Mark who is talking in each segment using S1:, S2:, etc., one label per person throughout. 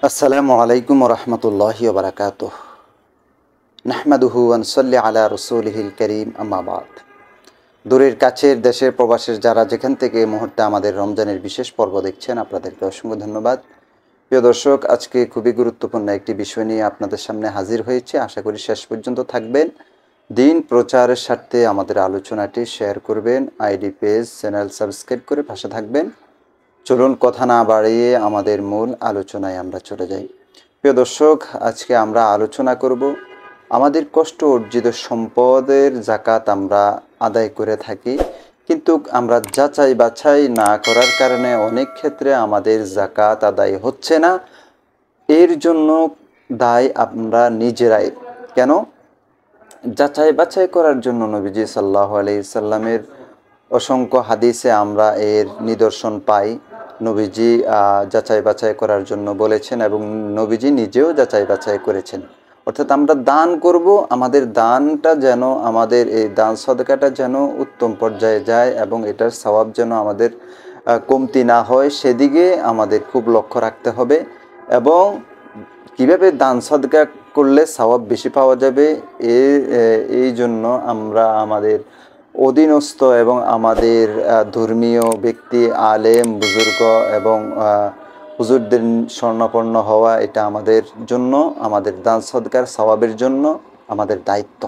S1: আসসালামু আলাইকুম ওরহমতুল্লাহি ওবরাকাতুহ। নাহমাদুহু ওয়া নুসাল্লি আলা রাসূলিহিল কারীম, আম্মা বাদ। দূরের কাছের দেশের প্রবাসের যারা যেখান থেকে এই মুহূর্তে আমাদের রমজানের বিশেষ পর্ব দেখছেন, আপনাদেরকে অসংখ্য ধন্যবাদ। প্রিয় দর্শক, আজকে খুবই গুরুত্বপূর্ণ একটি বিষয় নিয়ে আপনাদের সামনে হাজির হয়েছে। আশা করি শেষ পর্যন্ত থাকবেন। দিন প্রচারের স্বার্থে আমাদের আলোচনাটি শেয়ার করবেন, আইডি পেজ চ্যানেল সাবস্ক্রাইব করে পাশে থাকবেন। চলুন কথা না বাড়িয়ে আমাদের মূল আলোচনায় আমরা চলে যাই। প্রিয় দর্শক, আজকে আমরা আলোচনা করব আমাদের কষ্ট অর্জিত সম্পদের জাকাত আমরা আদায় করে থাকি, কিন্তু আমরা যাচাই বাছাই না করার কারণে অনেক ক্ষেত্রে আমাদের জাকাত আদায় হচ্ছে না। এর জন্য দায় আমরা নিজেরাই। কেন? যাচাই বাছাই করার জন্য নবীজি সাল্লাল্লাহু আলাইহি সাল্লামের অসংখ্য হাদিসে আমরা এর নিদর্শন পাই। নবীজি যাচাই বাছাই করার জন্য বলেছেন এবং নবীজি নিজেও যাচাই বাছাই করেছেন। অর্থাৎ আমরা দান করব, আমাদের দানটা যেন, আমাদের এই দান সদকাটা যেন উত্তম পর্যায়ে যায় এবং এটার সওয়াব যেন আমাদের কমতি না হয়, সেদিকে আমাদের খুব লক্ষ্য রাখতে হবে। এবং কিভাবে দান সদকা করলে সওয়াব বেশি পাওয়া যাবে, এই জন্য আমরা আমাদের অধীনস্থ এবং আমাদের ধর্মীয় ব্যক্তি, আলেম, বুজুর্গ এবং হুজুরদের স্বর্ণাপন্ন হওয়া, এটা আমাদের জন্য, আমাদের দান সদকার সওয়াবের জন্য আমাদের দায়িত্ব।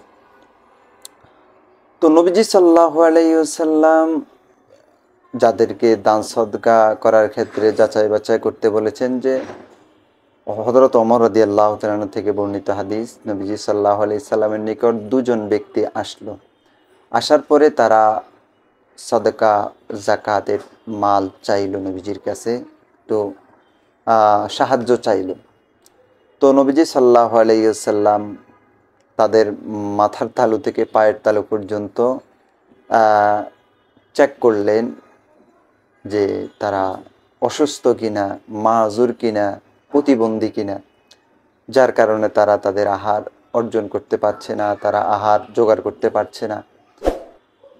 S1: তো নবীজি সাল্লাল্লাহু আলাইহি ওয়াসাল্লাম যাদেরকে দান সদকা করার ক্ষেত্রে যাচাই বাছাই করতে বলেছেন, যে হযরত ওমর রাদিয়াল্লাহু তাআলা থেকে বর্ণিত হাদিস, নবীজি সাল্লাল্লাহু আলাইহি সাল্লামের নিকট দুজন ব্যক্তি আসলো। আসার পরে তারা সদকা জাকাতের মাল চাইল নবীজির কাছে, তো সাহায্য চাইল। তো নবীজি সাল্লাল্লাহু আলাইহি ওয়াসাল্লাম তাদের মাথার তালু থেকে পায়ের তালু পর্যন্ত চেক করলেন যে তারা অসুস্থ কিনা, মাযুর কিনা, প্রতিবন্ধী কিনা, যার কারণে তারা তাদের আহার অর্জন করতে পারছে না, তারা আহার জোগাড় করতে পারছে না।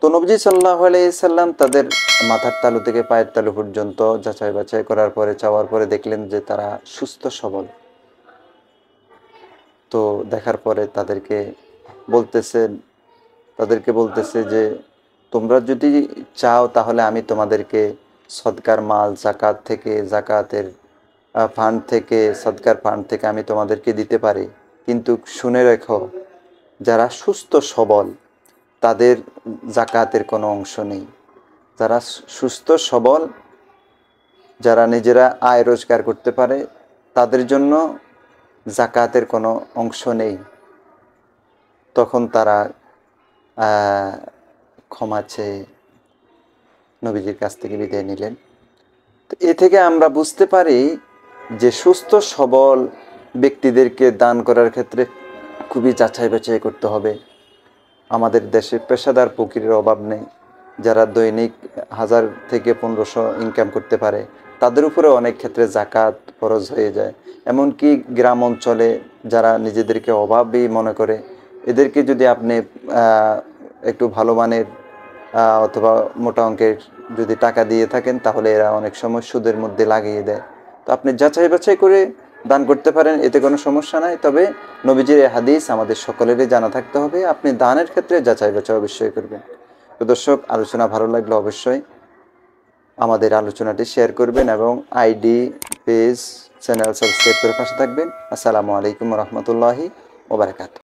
S1: তো নবীজি সাল্লাল্লাহু আলাইহি সাল্লাম তাদের মাথার তালু থেকে পায়ের তালু পর্যন্ত যাচাই বাছাই করার পরে, চাওয়ার পরে দেখলেন যে তারা সুস্থ সবল। তো দেখার পরে তাদেরকে বলতেছে যে তোমরা যদি চাও তাহলে আমি তোমাদেরকে সদকার মাল জাকাতের ফান্ড থেকে, সদকার ফান্ড থেকে আমি তোমাদেরকে দিতে পারি, কিন্তু শুনে রেখো, যারা সুস্থ সবল তাদের জাকাতের কোনো অংশ নেই। যারা সুস্থ সবল, যারা নিজেরা আয় রোজগার করতে পারে, তাদের জন্য জাকাতের কোনো অংশ নেই। তখন তারা ক্ষমা চেয়ে নবীজির কাছ থেকে বিদায় নিলেন। তো এ থেকে আমরা বুঝতে পারি যে সুস্থ সবল ব্যক্তিদেরকে দান করার ক্ষেত্রে খুবই যাচাই বাছাই করতে হবে। আমাদের দেশে পেশাদার ফকিরের অভাব নেই। যারা দৈনিক 1000 থেকে 1500 ইনকাম করতে পারে, তাদের উপরে অনেক ক্ষেত্রে জাকাত ফরজ হয়ে যায়। এমনকি গ্রাম অঞ্চলে যারা নিজেদেরকে অভাবী মনে করে, এদেরকে যদি আপনি একটু ভালো মানের অথবা মোটা অঙ্কের যদি টাকা দিয়ে থাকেন, তাহলে এরা অনেক সময় সুদের মধ্যে লাগিয়ে দেয়। তো আপনি যাচাই বাছাই করে দান করতে পারেন, এতে কোনো সমস্যা নাই। তবে নবীজির এই হাদিস আমাদের সকলেরই জানা থাকতে হবে, আপনি দানের ক্ষেত্রে যাচাই বাছাই অবশ্যই করবেন। তো দর্শক, আলোচনা ভালো লাগলে অবশ্যই আমাদের আলোচনাটি শেয়ার করবেন এবং আইডি পেজ চ্যানেল সাবস্ক্রাইব করে পাশে থাকবেন। আসসালামু আলাইকুম রহমতুল্লাহি ওয়া বারাকাতুহু।